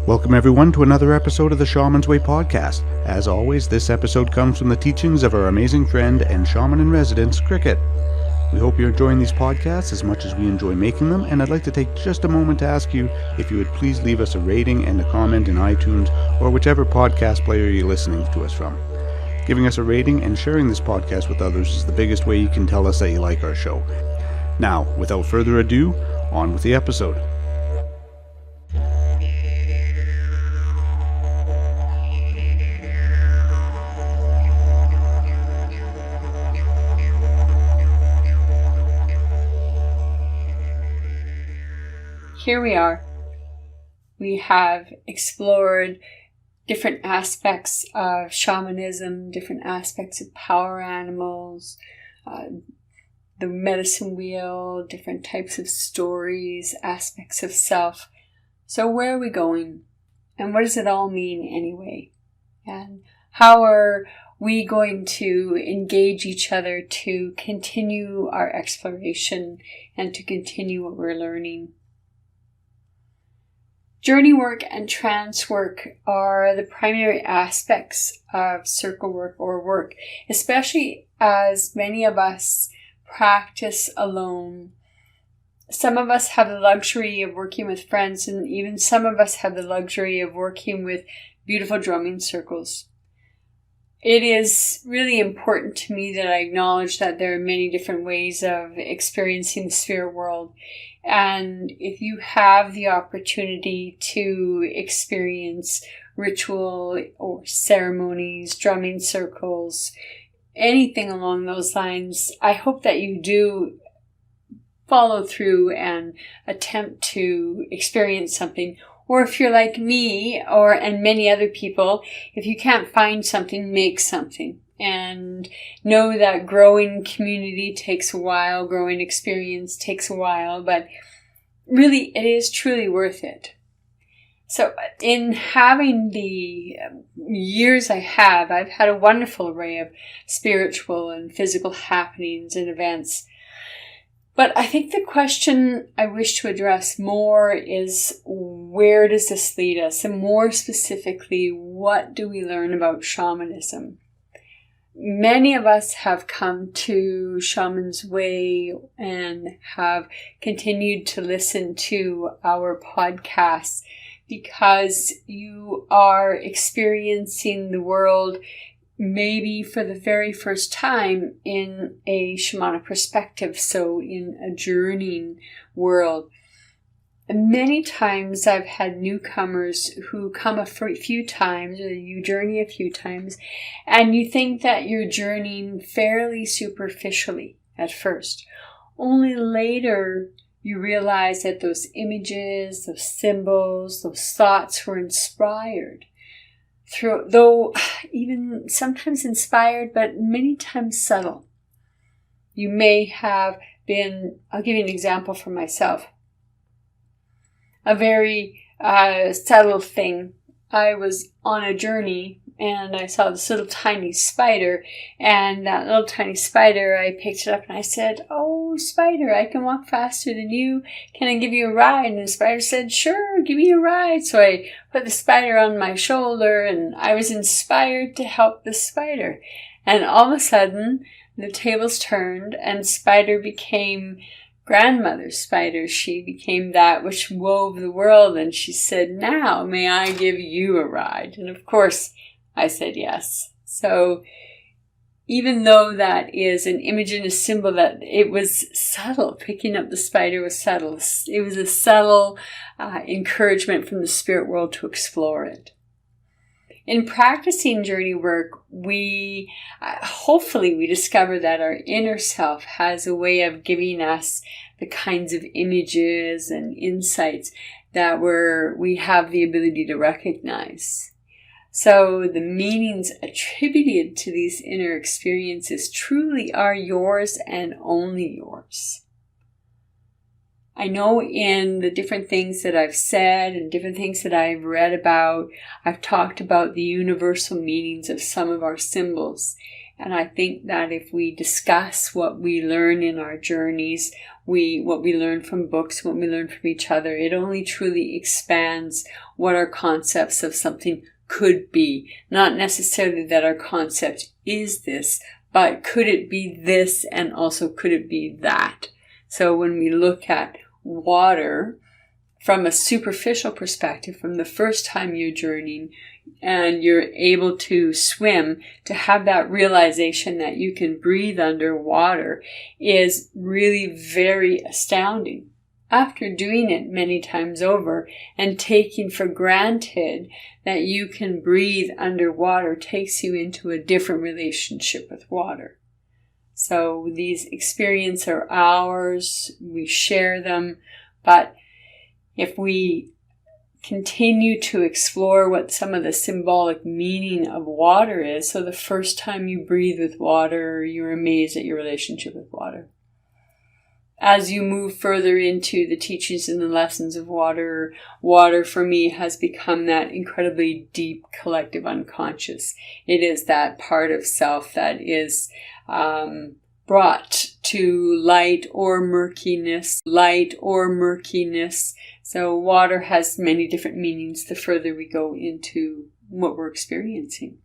Welcome everyone to another episode of the Shaman's Way podcast. As always, this episode comes from the teachings of our amazing friend and shaman in residence, Kriket. We hope you're enjoying these podcasts as much as we enjoy making them, and I'd like to take just a moment to ask you if you would please leave us a rating and a comment in iTunes or whichever podcast player you're listening to us from. Giving us a rating and sharing this podcast with others is the biggest way you can tell us that you like our show. Now, without further ado, on with the episode. Here we are. We have explored different aspects of shamanism, different aspects of power animals, the medicine wheel, different types of stories, aspects of self. So where are we going? And what does it all mean anyway? And how are we going to engage each other to continue our exploration and to continue what we're learning? Journey work and trance work are the primary aspects of circle work or work, especially as many of us practice alone. Some of us have the luxury of working with friends, and even some of us have the luxury of working with beautiful drumming circles. It is really important to me that I acknowledge that there are many different ways of experiencing the spirit world. And if you have the opportunity to experience ritual or ceremonies, drumming circles, anything along those lines, I hope that you do follow through and attempt to experience something. Or if you're like me and many other people, if you can't find something, make something. And know that growing community takes a while, growing experience takes a while, but really it is truly worth it. So in having the years I've had a wonderful array of spiritual and physical happenings and events. But I think the question I wish to address more is, where does this lead us? And more specifically, what do we learn about shamanism? Many of us have come to Shaman's Way and have continued to listen to our podcasts because you are experiencing the world maybe for the very first time in a shamanic perspective, so in a journeying world. And many times I've had newcomers who come a few times, or you journey a few times, and you think that you're journeying fairly superficially at first. Only later you realize that those images, those symbols, those thoughts were inspired. Though even sometimes inspired, but many times subtle. You may have been, I'll give you an example for myself. A very subtle thing. I was on a journey and I saw this little tiny spider, and that little tiny spider, I picked it up and I said, "Oh, spider, I can walk faster than you. Can I give you a ride?" And the spider said, "Sure, give me a ride." So I put the spider on my shoulder and I was inspired to help the spider. And all of a sudden, the tables turned and spider became grandmother spider. She became that which wove the world, and she said, "Now may I give you a ride?" And of course, I said yes. So even though that is an image and a symbol, that it was subtle, picking up the spider was subtle. It was a subtle encouragement from the spirit world to explore it. In practicing journey work, we hopefully discover that our inner self has a way of giving us the kinds of images and insights that we have the ability to recognize. So the meanings attributed to these inner experiences truly are yours and only yours. I know in the different things that I've said and different things that I've read about, I've talked about the universal meanings of some of our symbols. And I think that if we discuss what we learn in our journeys, what we learn from books, what we learn from each other, it only truly expands what our concepts of something could be. Not necessarily that our concept is this, but could it be this, and also could it be that? So when we look at water from a superficial perspective, from the first time you're journeying and you're able to swim, to have that realization that you can breathe underwater is really very astounding. After doing it many times over and taking for granted that you can breathe underwater takes you into a different relationship with water. So these experiences are ours, we share them, but if we continue to explore what some of the symbolic meaning of water is, so the first time you breathe with water, you're amazed at your relationship with water. As you move further into the teachings and the lessons of water, water for me has become that incredibly deep collective unconscious. It is that part of self that is brought to light or murkiness. So water has many different meanings the further we go into what we're experiencing.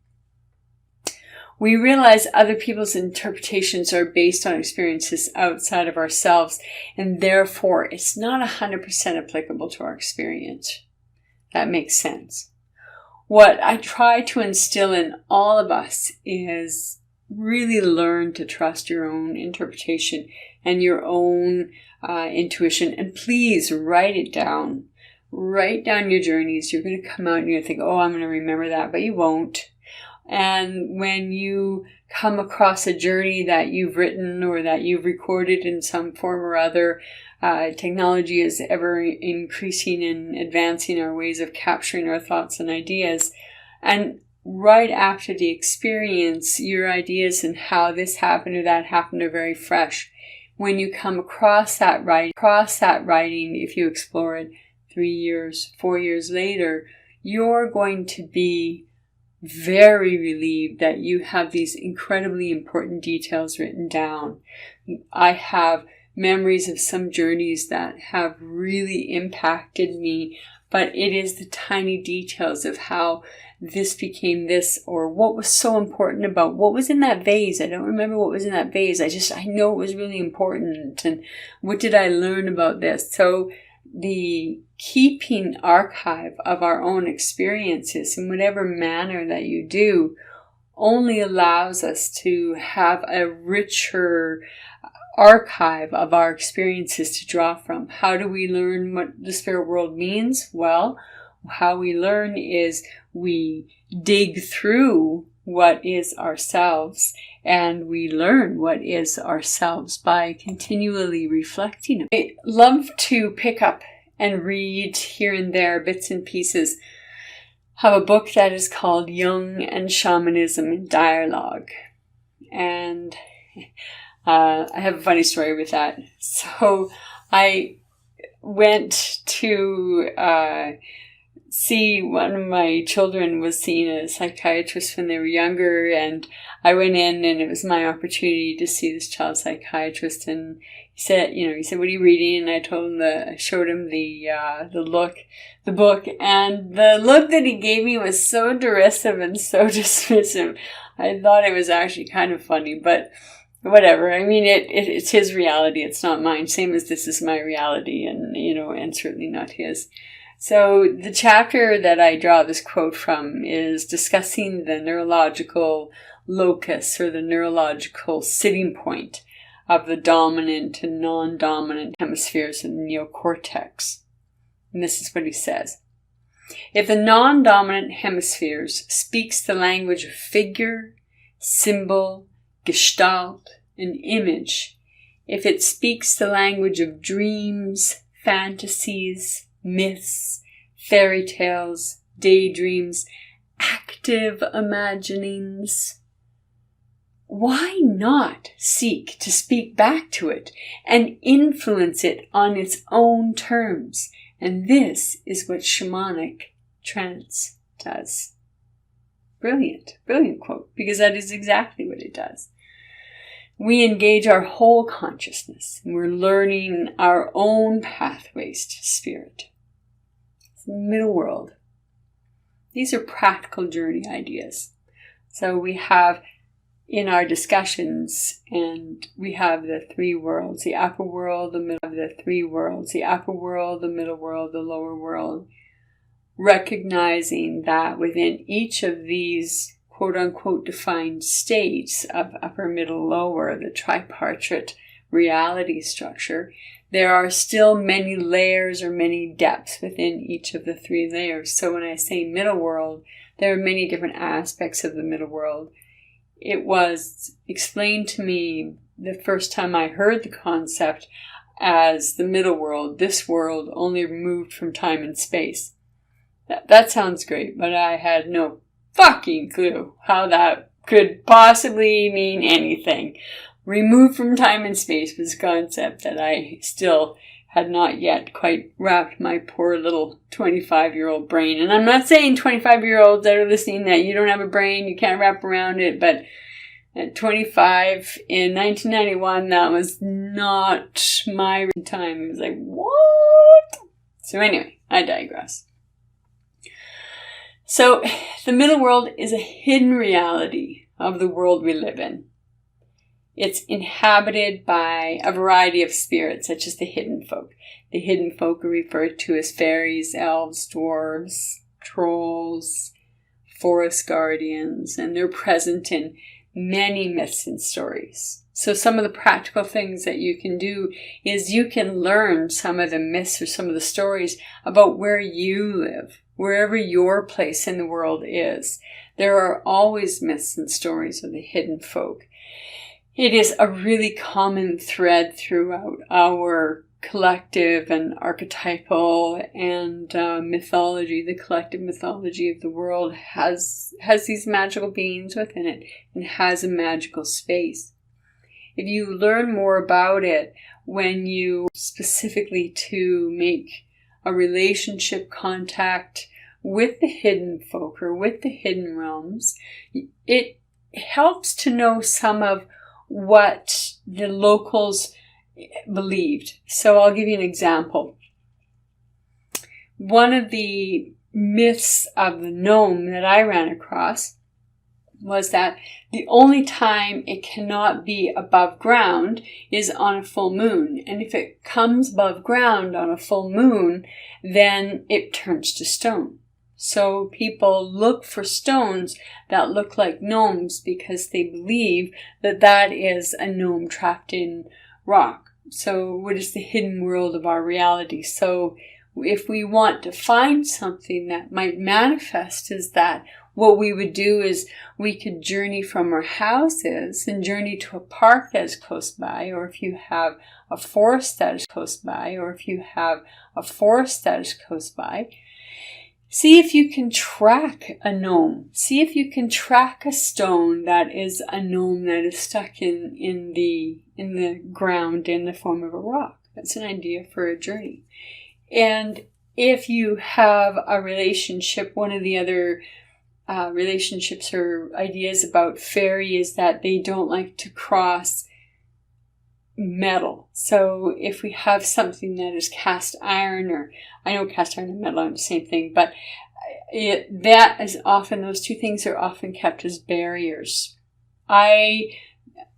We realize other people's interpretations are based on experiences outside of ourselves, and therefore it's not 100% applicable to our experience. That makes sense. What I try to instill in all of us is really learn to trust your own interpretation and your own intuition, and please write it down. Write down your journeys. You're going to come out and you're going to think, oh, I'm going to remember that, but you won't. And when you come across a journey that you've written or that you've recorded in some form or other, technology is ever increasing and advancing our ways of capturing our thoughts and ideas. And right after the experience, your ideas and how this happened or that happened are very fresh. When you come across that writing, if you explore it 3 years, 4 years later, you're going to be very relieved that you have these incredibly important details written down. I have memories of some journeys that have really impacted me, but it is the tiny details of how this became this, or what was so important about what was in that vase. I don't remember what was in that vase. I know it was really important, and what did I learn about this? So the keeping archive of our own experiences in whatever manner that you do only allows us to have a richer archive of our experiences to draw from. How do we learn what the spirit world means? Well, how we learn is we dig through what is ourselves, and we learn what is ourselves by continually reflecting. I love to pick up and read here and there bits and pieces. I have a book that is called Jung and Shamanism in Dialogue, and I have a funny story with that. So I went to see one of my children was seeing a psychiatrist when they were younger, and I went in and it was my opportunity to see this child psychiatrist, and he said, what are you reading? And I showed him the book, and the look that he gave me was so derisive and so dismissive. I thought it was actually kind of funny, but whatever. I mean, it's his reality. It's not mine. Same as this is my reality, and certainly not his. So the chapter that I draw this quote from is discussing the neurological locus, or the neurological sitting point of the dominant and non-dominant hemispheres in the neocortex. And this is what he says. If the non-dominant hemispheres speaks the language of figure, symbol, gestalt, and image, if it speaks the language of dreams, fantasies, myths, fairy tales, daydreams, active imaginings, why not seek to speak back to it and influence it on its own terms? And this is what shamanic trance does. Brilliant, brilliant quote, because that is exactly what it does. We engage our whole consciousness, and we're learning our own pathways to spirit. It's the middle world. These are practical journey ideas. So we have in our discussions, and we have the three worlds, the upper world, the middle, the three worlds, the upper world, the middle world, the lower world, recognizing that within each of these quote-unquote defined states of upper, middle, lower, the tripartite reality structure, there are still many layers or many depths within each of the three layers. So when I say middle world, there are many different aspects of the middle world. It was explained to me the first time I heard the concept as the middle world, this world only removed from time and space. That sounds great, but I had no fucking clue how that could possibly mean anything. Removed from time and space was a concept that I still had not yet quite wrapped my poor little 25-year-old brain. And I'm not saying 25-year-olds that are listening that you don't have a brain, you can't wrap around it, but at 25 in 1991, that was not my time. It was like, what? So anyway, I digress. So the middle world is a hidden reality of the world we live in. It's inhabited by a variety of spirits, such as the hidden folk. The hidden folk are referred to as fairies, elves, dwarves, trolls, forest guardians, and they're present in many myths and stories. So some of the practical things that you can do is you can learn some of the myths or some of the stories about where you live, wherever your place in the world is. There are always myths and stories of the hidden folk. It is a really common thread throughout our collective and archetypal and mythology. The collective mythology of the world has these magical beings within it and has a magical space. If you learn more about it when you specifically to make a relationship contact with the hidden folk or with the hidden realms, it helps to know some of what the locals believed. So I'll give you an example. One of the myths of the gnome that I ran across was that the only time it cannot be above ground is on a full moon. And if it comes above ground on a full moon, then it turns to stone. So people look for stones that look like gnomes because they believe that that is a gnome trapped in rock. So what is the hidden world of our reality? So if we want to find something that might manifest as that, what we would do is we could journey from our houses and journey to a park that is close by, or if you have a forest that is close by, or if you have a forest that is close by, see if you can track a gnome. See if you can track a stone that is a gnome that is stuck in the ground in the form of a rock. That's an idea for a journey. And if you have a relationship, one of the other relationships or ideas about fairy is that they don't like to cross metal. So if we have something that is cast iron, or I know cast iron and metal are the same thing, but that is often, those two things are often kept as barriers.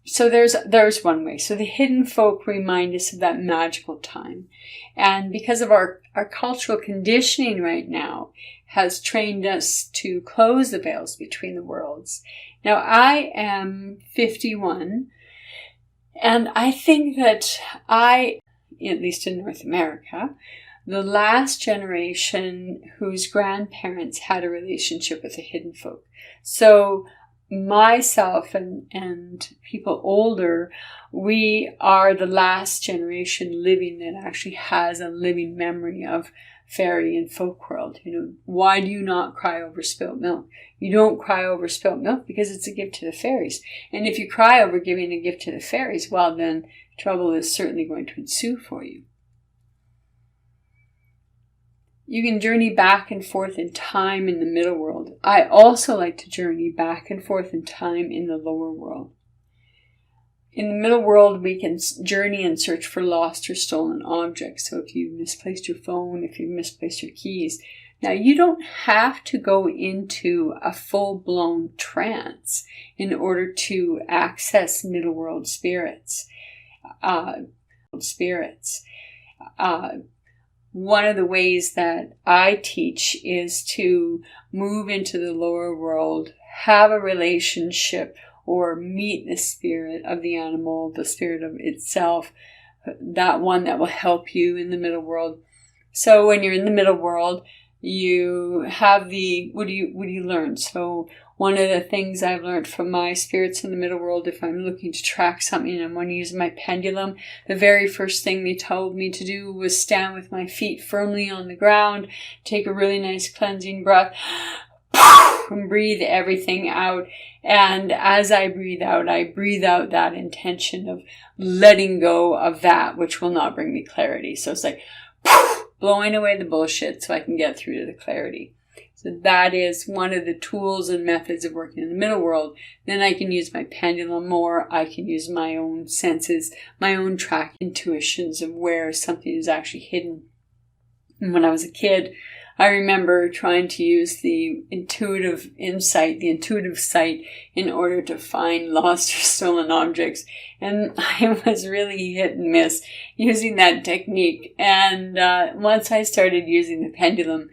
So there's one way. So the hidden folk remind us of that magical time. And because of our cultural conditioning right now has trained us to close the veils between the worlds. Now I am 51, and I think that at least in North America, the last generation whose grandparents had a relationship with the hidden folk. So myself and people older, we are the last generation living that actually has a living memory of fairy and folk world. Why do you not cry over spilt milk? You don't cry over spilt milk because it's a gift to the fairies. And if you cry over giving a gift to the fairies, well, then trouble is certainly going to ensue for you. You can journey back and forth in time in the middle world. I also like to journey back and forth in time in the lower world. In the middle world, we can journey and search for lost or stolen objects. So if you've misplaced your phone, if you've misplaced your keys. Now, you don't have to go into a full-blown trance in order to access middle world spirits. One of the ways that I teach is to move into the lower world, have a relationship, or meet the spirit of the animal, the spirit of itself, that one that will help you in the middle world. So when you're in the middle world, you have what do you learn? So one of the things I've learned from my spirits in the middle world, if I'm looking to track something and I want to use my pendulum, the very first thing they told me to do was stand with my feet firmly on the ground, take a really nice cleansing breath, and breathe everything out. And as I breathe out that intention of letting go of that which will not bring me clarity. So it's like blowing away the bullshit so I can get through to the clarity. So that is one of the tools and methods of working in the middle world. Then I can use my pendulum more. I can use my own senses, my own track intuitions of where something is actually hidden. And when I was a kid, I remember trying to use the intuitive insight, the intuitive sight in order to find lost or stolen objects. And I was really hit and miss using that technique. And once I started using the pendulum,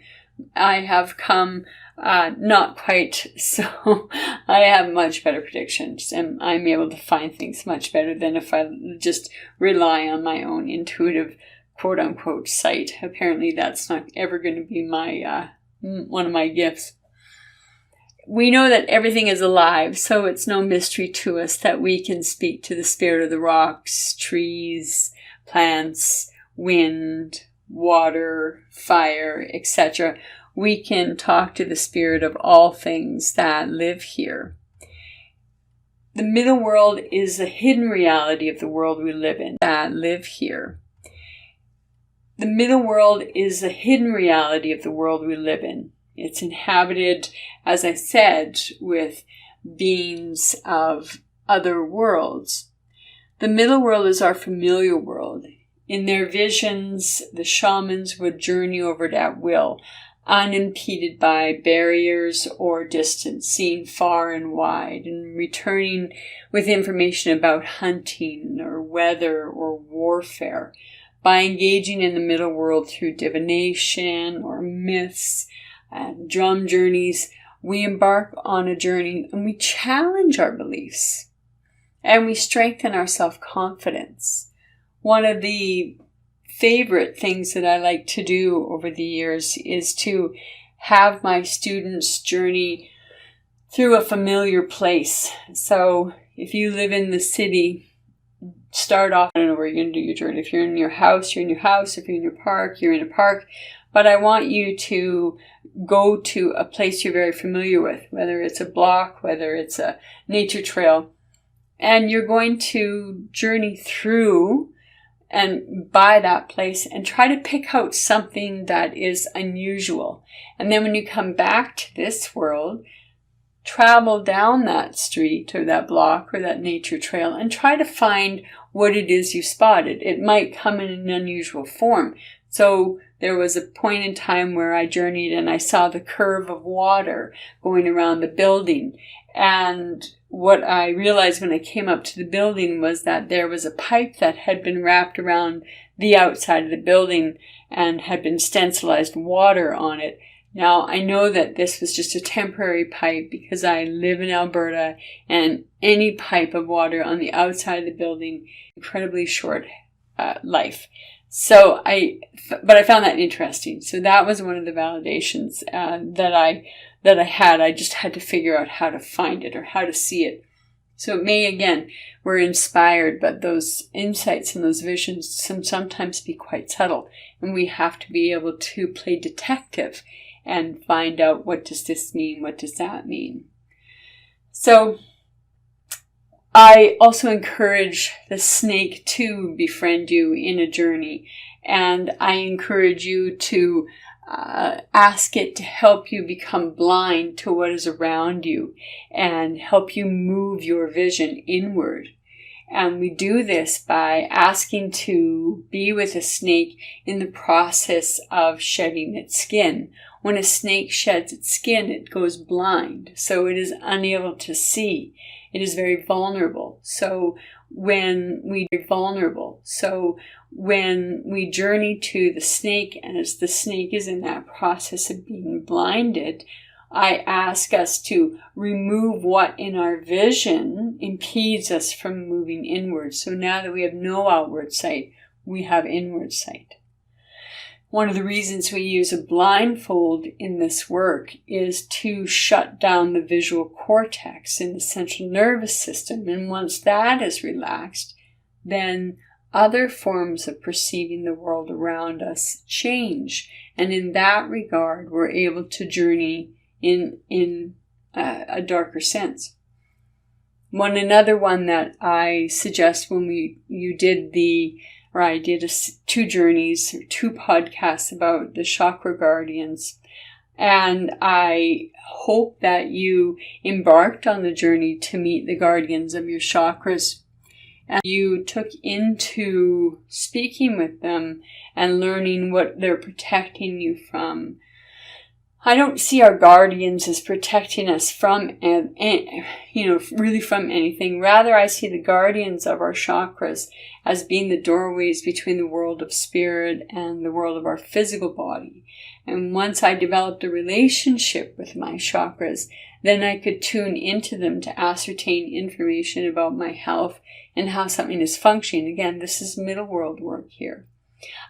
I have come not quite so. I have much better predictions and I'm able to find things much better than if I just rely on my own intuitive quote-unquote sight. Apparently that's not ever going to be my one of my gifts. We know that everything is alive, so it's no mystery to us that we can speak to the spirit of the rocks, trees, plants, wind, water, fire, etc. We can talk to the spirit of all things that live here. The middle world is the hidden reality of the world we live in, that live here. The middle world is the hidden reality of the world we live in. It's inhabited, as I said, with beings of other worlds. The middle world is our familiar world. In their visions, the shamans would journey over it at will, unimpeded by barriers or distance, seeing far and wide, and returning with information about hunting or weather or warfare. By engaging in the middle world through divination or myths and drum journeys, we embark on a journey and we challenge our beliefs and we strengthen our self-confidence. One of the favorite things that I like to do over the years is to have my students journey through a familiar place. So if you live in the city, start off, I don't know where you're going to do your journey. If you're in your house, you're in your house. If you're in your park, you're in a park. But I want you to go to a place you're very familiar with, whether it's a block, whether it's a nature trail. And you're going to journey through and by that place and try to pick out something that is unusual. And then when you come back to this world, travel down that street or that block or that nature trail and try to find what it is you spotted. It might come in an unusual form. So there was a point in time where I journeyed and I saw the curve of water going around the building. And what I realized when I came up to the building was that there was a pipe that had been wrapped around the outside of the building and had been stencilized water on it. Now, I know that this was just a temporary pipe because I live in Alberta and any pipe of water on the outside of the building, incredibly short life. So but I found that interesting. So that was one of the validations that I had. I just had to figure out how to find it or how to see it. So it may, again, we're inspired, but those insights and those visions can sometimes be quite subtle. And we have to be able to play detective and find out, what does this mean? What does that mean? So I also encourage the snake to befriend you in a journey. And I encourage you to ask it to help you become blind to what is around you and help you move your vision inward. And we do this by asking to be with a snake in the process of shedding its skin. When a snake sheds its skin, it goes blind, so it is unable to see. It is very vulnerable. So when we journey to the snake, and as the snake is in that process of being blinded, I ask us to remove what in our vision impedes us from moving inward. So now that we have no outward sight, we have inward sight. One of the reasons we use a blindfold in this work is to shut down the visual cortex in the central nervous system. And once that is relaxed, then other forms of perceiving the world around us change. And in that regard, we're able to journey in a darker sense. Another one that I suggest when I did 2 journeys, or 2 podcasts about the Chakra Guardians, and I hope that you embarked on the journey to meet the guardians of your chakras, and you took into speaking with them and learning what they're protecting you from. I don't see our guardians as protecting us from, really from anything. Rather, I see the guardians of our chakras as being the doorways between the world of spirit and the world of our physical body. And once I developed a relationship with my chakras, then I could tune into them to ascertain information about my health and how something is functioning. Again, this is middle world work here.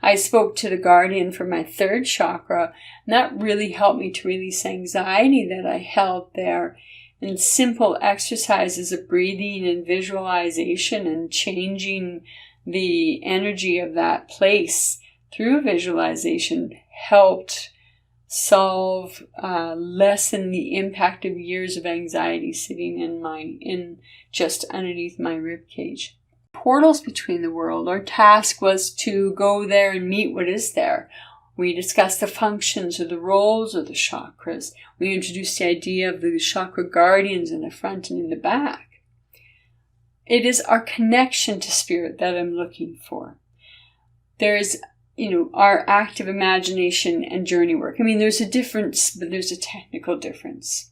I spoke to the guardian for my 3rd chakra, and that really helped me to release anxiety that I held there. And simple exercises of breathing and visualization and changing the energy of that place through visualization helped lessen the impact of years of anxiety sitting in just underneath my rib cage. Portals between the world. Our task was to go there and meet what is there. We discussed the functions or the roles of the chakras. We introduced the idea of the chakra guardians in the front and in the back. It is our connection to spirit that I'm looking for. There is, our active imagination and journey work. There's a difference, but there's a technical difference.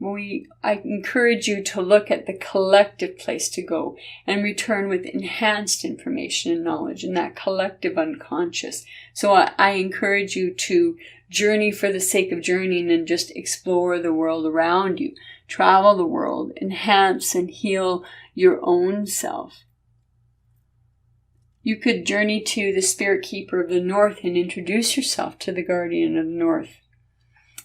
I encourage you to look at the collective place to go and return with enhanced information and knowledge in that collective unconscious. So I encourage you to journey for the sake of journeying and just explore the world around you. Travel the world, enhance and heal your own self. You could journey to the Spirit Keeper of the North and introduce yourself to the Guardian of the North.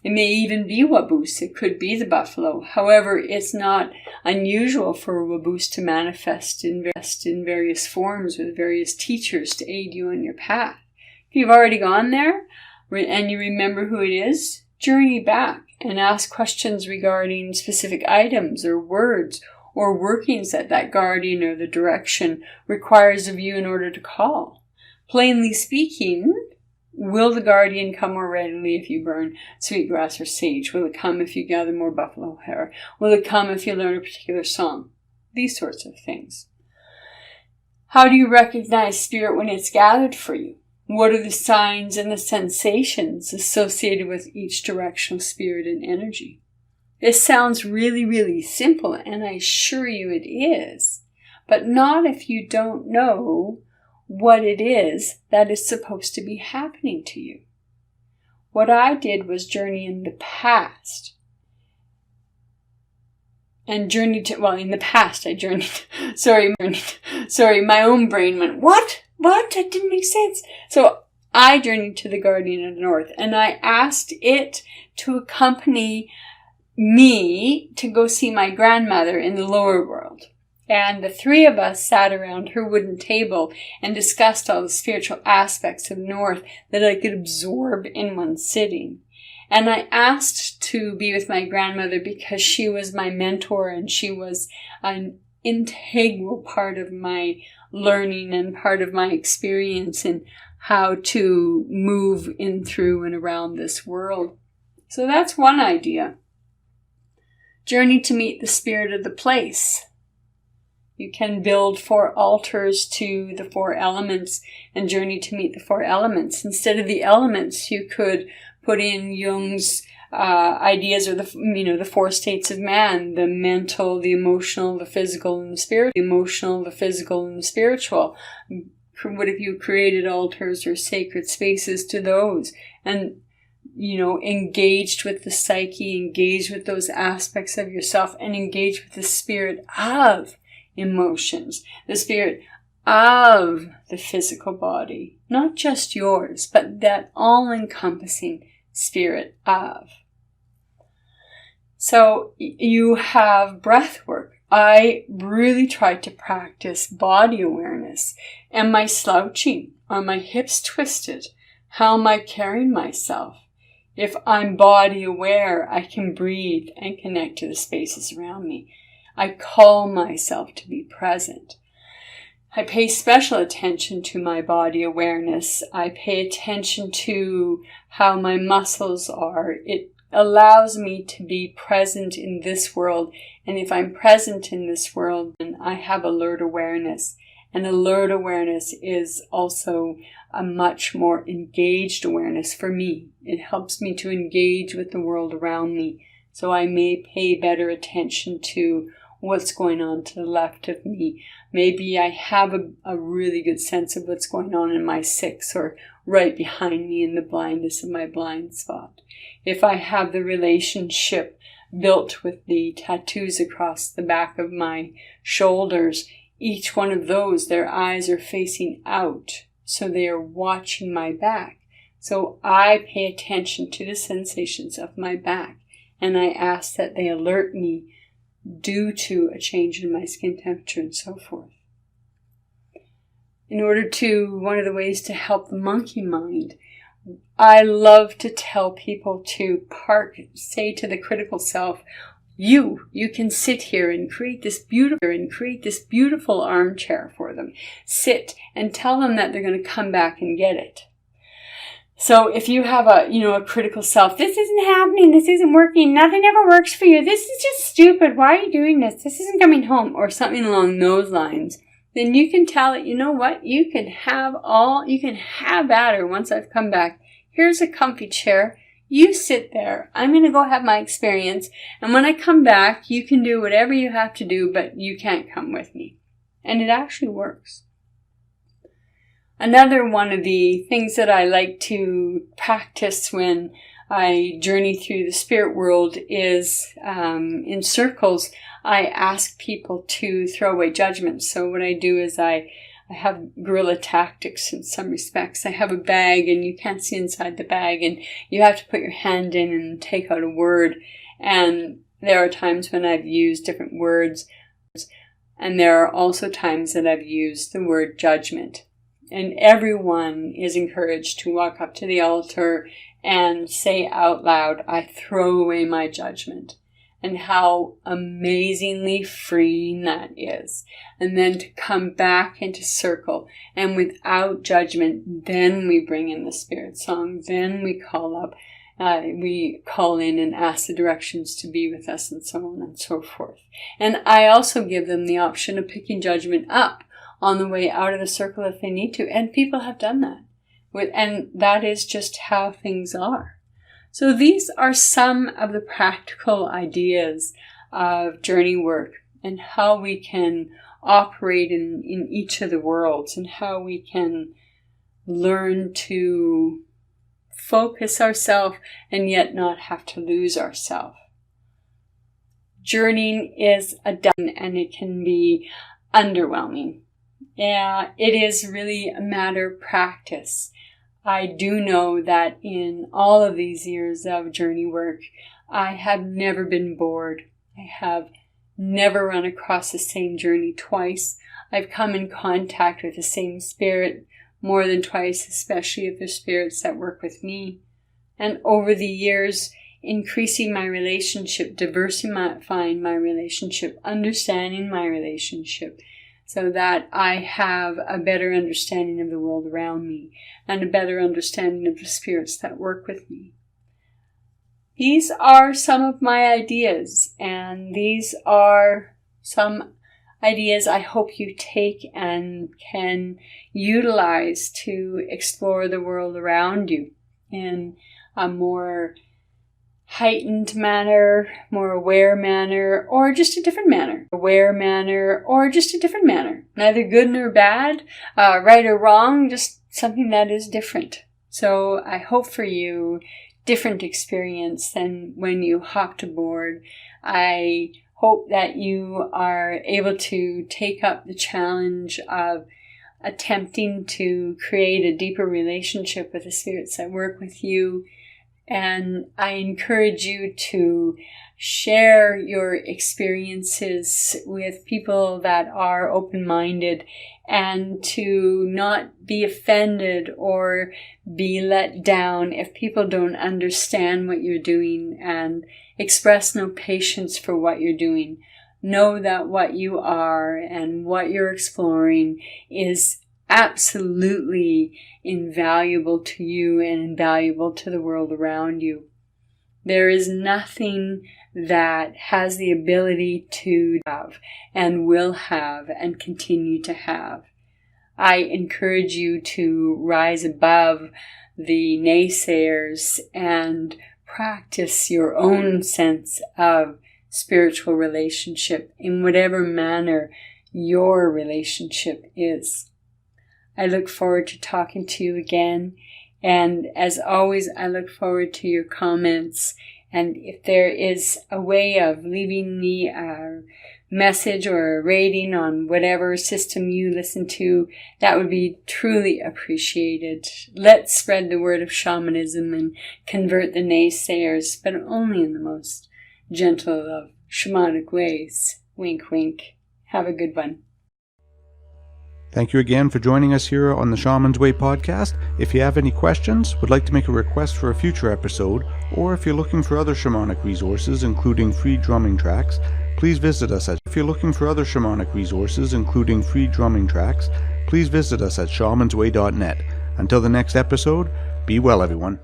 It may even be Waboose. It could be the buffalo. However, it's not unusual for a Waboose to manifest in various forms with various teachers to aid you on your path. If you've already gone there and you remember who it is, journey back and ask questions regarding specific items or words or workings that guardian or the direction requires of you in order to call. Plainly speaking, will the guardian come more readily if you burn sweetgrass or sage? Will it come if you gather more buffalo hair? Will it come if you learn a particular song? These sorts of things. How do you recognize spirit when it's gathered for you? What are the signs and the sensations associated with each directional spirit and energy? This sounds really, really simple, and I assure you it is, but not if you don't know what it is that is supposed to be happening to you. What I did was journey in the past. And in the past I journeyed, sorry, my own brain went, what? That didn't make sense. So I journeyed to the Guardian of the North, and I asked it to accompany me to go see my grandmother in the lower world. And the 3 of us sat around her wooden table and discussed all the spiritual aspects of North that I could absorb in one sitting. And I asked to be with my grandmother because she was my mentor and she was an integral part of my learning and part of my experience in how to move in, through, and around this world. So that's one idea. Journey to meet the spirit of the place. You can build 4 altars to the 4 elements and journey to meet the 4 elements. Instead of the elements, you could put in Jung's ideas, or the 4 states of man: the mental, the emotional, the physical, and the spiritual. The emotional, the physical, and the spiritual. What if you created altars or sacred spaces to those, and engaged with the psyche, engaged with those aspects of yourself, and engaged with the spirit of emotions, the spirit of the physical body, not just yours, but that all-encompassing spirit of. So you have breath work. I really try to practice body awareness. Am I slouching? Are my hips twisted? How am I carrying myself? If I'm body aware, I can breathe and connect to the spaces around me. I call myself to be present. I pay special attention to my body awareness. I pay attention to how my muscles are. It allows me to be present in this world. And if I'm present in this world, then I have alert awareness. And alert awareness is also a much more engaged awareness for me. It helps me to engage with the world around me. So I may pay better attention to what's going on to the left of me. Maybe I have a really good sense of what's going on in my 6, or right behind me in the blindness of my blind spot. If I have the relationship built with the tattoos across the back of my shoulders, each one of those, their eyes are facing out, so they are watching my back. So I pay attention to the sensations of my back, and I ask that they alert me due to a change in my skin temperature and so forth. One of the ways to help the monkey mind, I love to tell people to say to the critical self, you can sit here and create this beautiful armchair for them. Sit and tell them that they're going to come back and get it. So if you have a critical self, this isn't happening, this isn't working, nothing ever works for you, this is just stupid, why are you doing this isn't coming home, or something along those lines, then you can tell it, you know what, you can have at her once I've come back. Here's a comfy chair. You sit there. I'm going to go have my experience. And when I come back, you can do whatever you have to do, but you can't come with me. And it actually works. Another one of the things that I like to practice when I journey through the spirit world is in circles, I ask people to throw away judgment. So what I do is I have guerrilla tactics in some respects. I have a bag and you can't see inside the bag, and you have to put your hand in and take out a word. And there are times when I've used different words, and there are also times that I've used the word judgment. And everyone is encouraged to walk up to the altar and say out loud, I throw away my judgment. And how amazingly freeing that is. And then to come back into circle, and without judgment, then we bring in the spirit song, then we call in and ask the directions to be with us, and so on and so forth. And I also give them the option of picking judgment up on the way out of the circle if they need to. And people have done that. And that is just how things are. So these are some of the practical ideas of journey work, and how we can operate in each of the worlds, and how we can learn to focus ourselves and yet not have to lose ourselves. Journeying is and it can be underwhelming. Yeah, it is really a matter of practice. I do know that in all of these years of journey work, I have never been bored. I have never run across the same journey twice. I've come in contact with the same spirit more than twice, especially if they're spirits that work with me. And over the years, increasing my relationship, diversifying my relationship, understanding my relationship, so that I have a better understanding of the world around me and a better understanding of the spirits that work with me. These are some of my ideas, and these are some ideas I hope you take and can utilize to explore the world around you in a more heightened manner, more aware manner, or just a different manner. Aware manner, or just a different manner. Neither good nor bad, right or wrong, just something that is different. So I hope for you different experience than when you hopped aboard. I hope that you are able to take up the challenge of attempting to create a deeper relationship with the spirits that work with you. And I encourage you to share your experiences with people that are open-minded, and to not be offended or be let down if people don't understand what you're doing, and express no patience for what you're doing. Know that what you are and what you're exploring is absolutely invaluable to you and invaluable to the world around you. There is nothing that has the ability to have and will have and continue to have. I encourage you to rise above the naysayers and practice your own sense of spiritual relationship in whatever manner your relationship is. I look forward to talking to you again. And as always, I look forward to your comments. And if there is a way of leaving me a message or a rating on whatever system you listen to, that would be truly appreciated. Let's spread the word of shamanism and convert the naysayers, but only in the most gentle of shamanic ways. Wink, wink. Have a good one. Thank you again for joining us here on the Shaman's Way podcast. If you have any questions, would like to make a request for a future episode, or if you're looking for other shamanic resources, including free drumming tracks, please visit us at shamansway.net. Until the next episode, be well, everyone.